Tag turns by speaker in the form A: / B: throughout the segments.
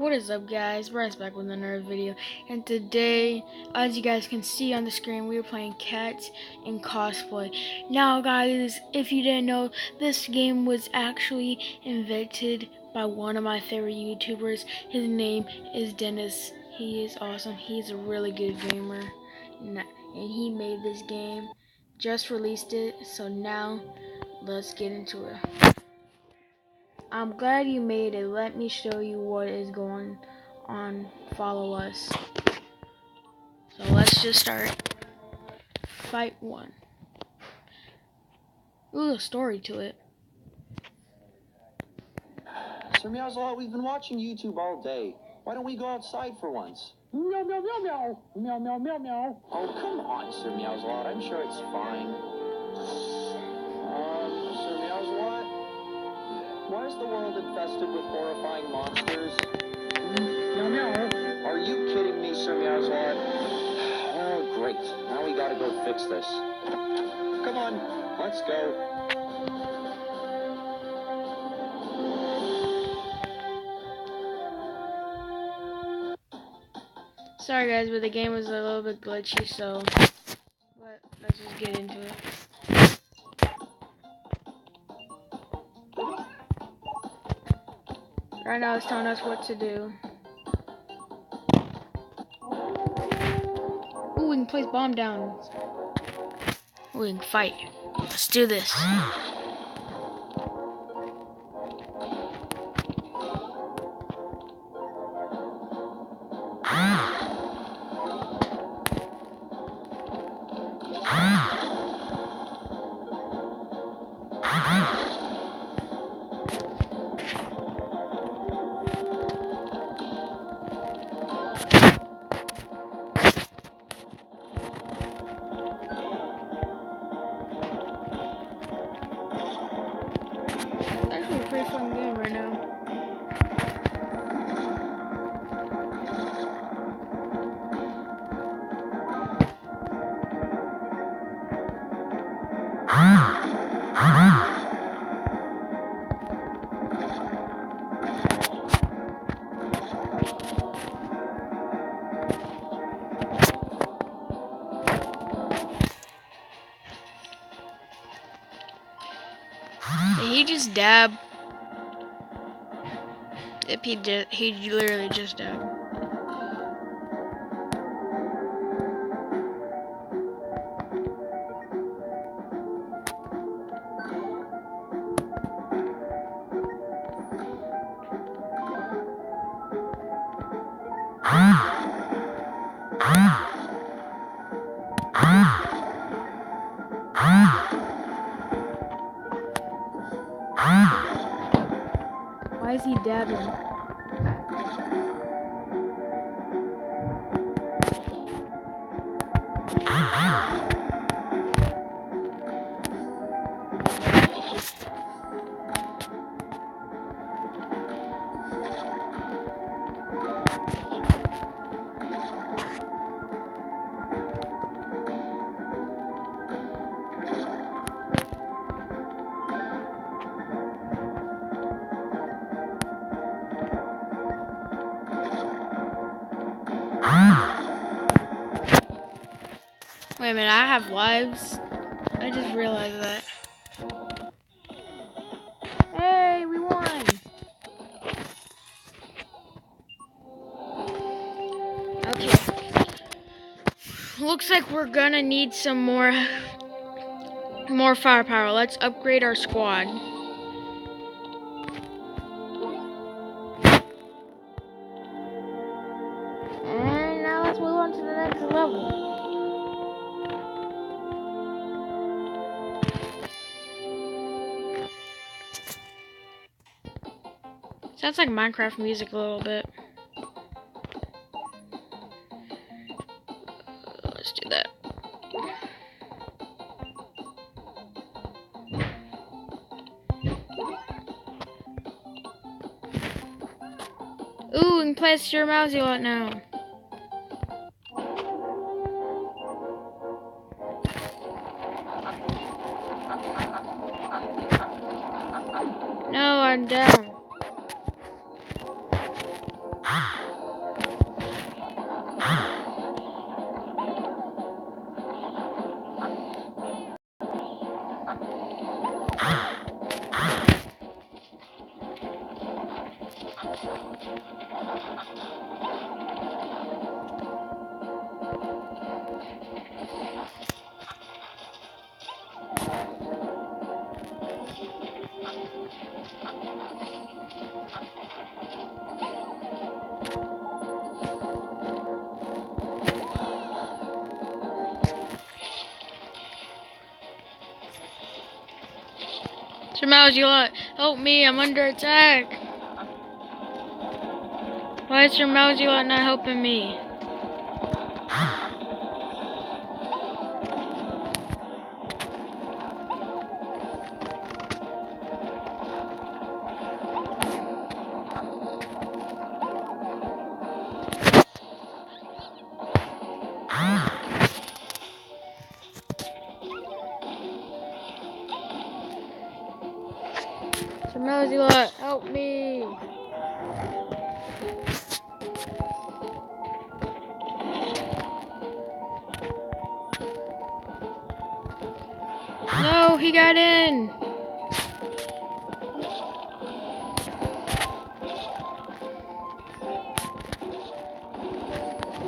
A: What is up, guys? Bryce back with another video, and today, as you guys can see on the screen, we are playing Cats in Cosplay. Now guys, if you didn't know, this game was actually invented by one of my favorite YouTubers. His name is Dennis. He is awesome. He's a really good gamer, and he made this game, just released it, so now let's get into it. I'm glad you made it. Let me show you what is going on. Follow us. So let's just start. Fight 1. Ooh, a story to it.
B: Sir Meowslaw, we've been watching YouTube all day. Why don't we go outside for once?
C: Meow, meow, meow, meow. Meow, meow, meow, meow.
B: Oh, come on, Sir Meowslaw. I'm sure it's fine. Sir Meowslaw? Why is the world infested with horrifying monsters?
C: Meow, meow.
B: Are you kidding me, Sir Meowslaw? Oh, great. Now we gotta go fix this. Come on, let's go.
A: Sorry guys, but the game was a little bit glitchy, so let's just get into it. Right now it's telling us what to do. Ooh, we can place bomb down. Ooh, we can fight. Let's do this. Actually a pretty fun game right now. Did he just dab? If he did, he literally just dabbed. Why is he dabbing? Wait a minute, I have lives? I just realized that. Hey, we won! Okay. Looks like we're gonna need some more firepower. Let's upgrade our squad. And now let's move on to the next level. Sounds like Minecraft music a little bit. Let's do that. Ooh, we can place your mousey lot now. No, I'm down. Sir Mouse, you lot, help me, I'm under attack. Why is Sir Mouse, you lot not helping me? Sir Mouse, you lot, help me. No, he got in.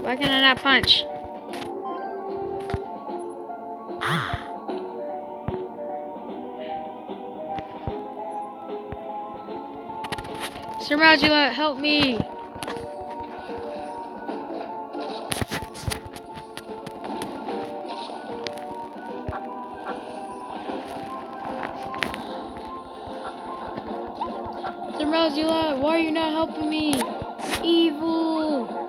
A: Why can I not punch? Sir Mouse, you lot, help me. Sir Mouse, you lot, why are you not helping me? Evil.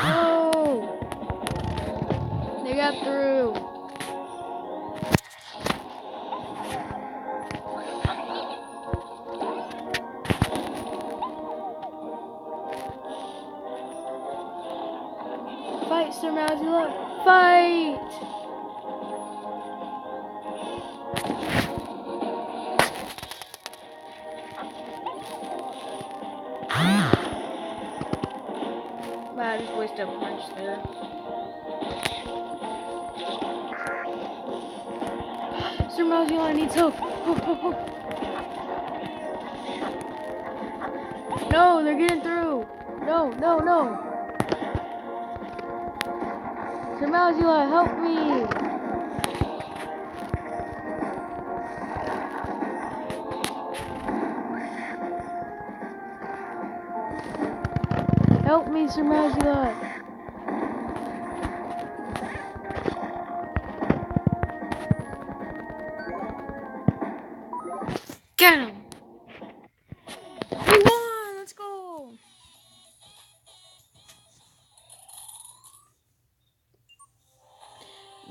A: Oh, they got through. Fight, Sir Mouse, you lot, fight! Wow, I just wasted a punch there. Sir Mouse, you lot needs help. No, they're getting through. No, no, no. Sir Mouse, you lot, help me. Help me, Sir Mouse, you lot. Get him. We won. Let's go.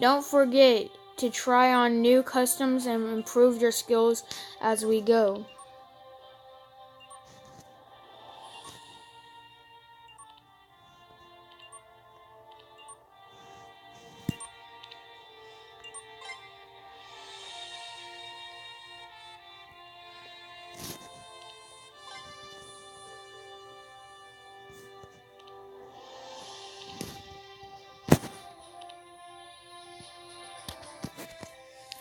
A: Don't forget to try on new customs and improve your skills as we go.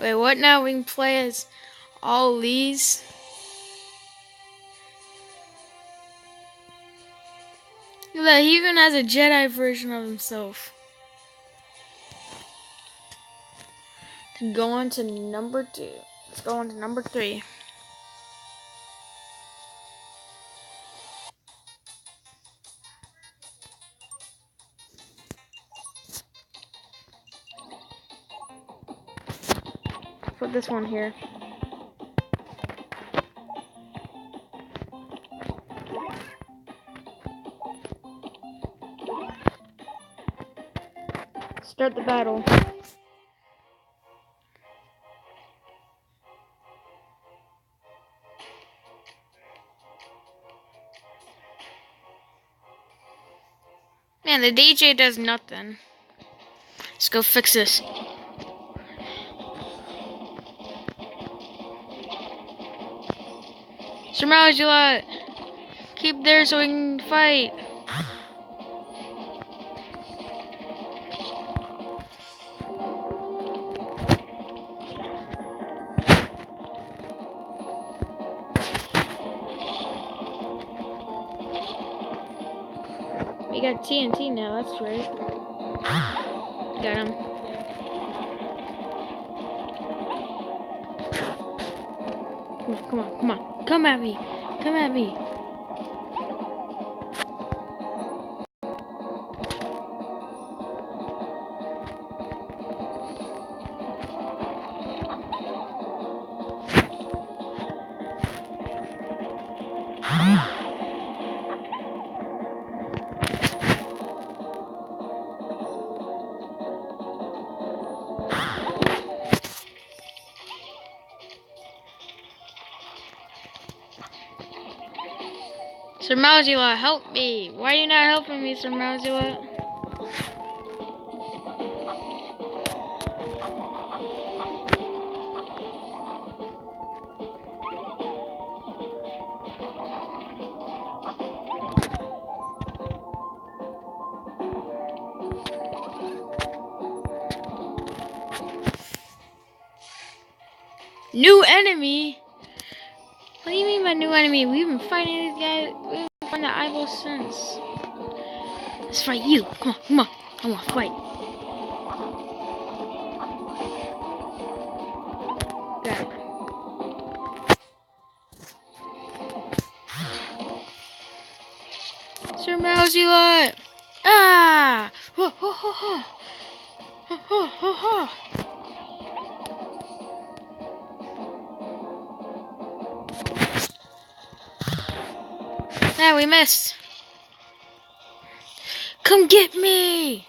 A: Wait, what now? We can play as all these? Look, at that, he even has a Jedi version of himself. To go on to number 2. Let's go on to number 3. Put this one here. Start the battle. Man, the DJ does nothing. Let's go fix this. Sir Malajula, keep there so we can fight. We got TNT now, that's right. Got him. Come on, come on. Come at me. Come at me. Sir Malzula, help me. Why are you not helping me, Sir Malzula? New enemy? What do you mean by new enemy? We've been fighting these guys. We've been fighting the eyeballs since. Let's fight you. Come on, come on. I want to fight. Got it. Sir Mousy-Lot. Ah! Ho, ho, ho, ho. Ho, ho, ho, ho. Ah, we missed. Come get me!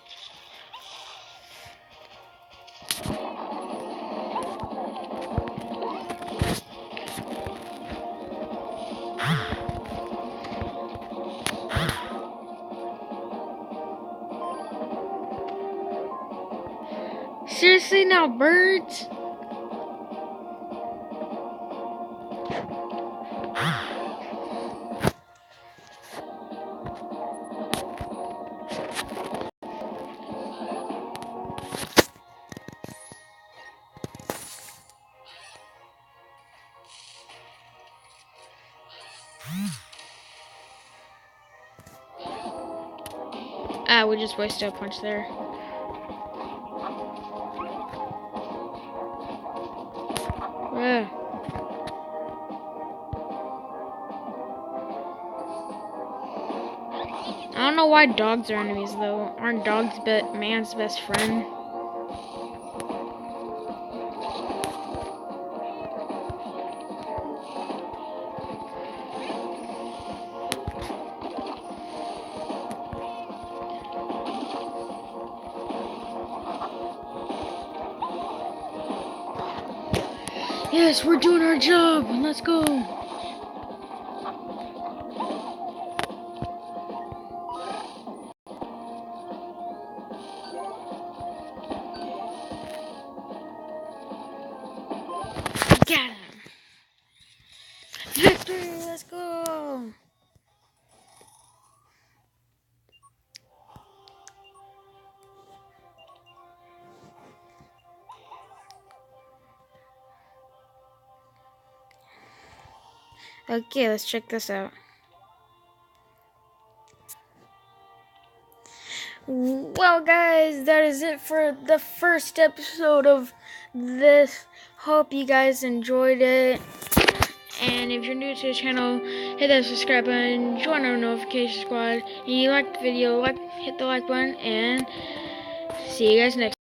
A: Seriously now, birds? Ah, we just wasted a punch there. I don't know why dogs are enemies though. Aren't dogs man's best friend? Yes, we're doing our job. Let's go. Got him. Victory, let's go. Okay, let's check this out. Well, guys, that is it for the first episode of this. Hope you guys enjoyed it. And if you're new to the channel, hit that subscribe button, join our notification squad. And you like the video, hit the like button, and see you guys next time.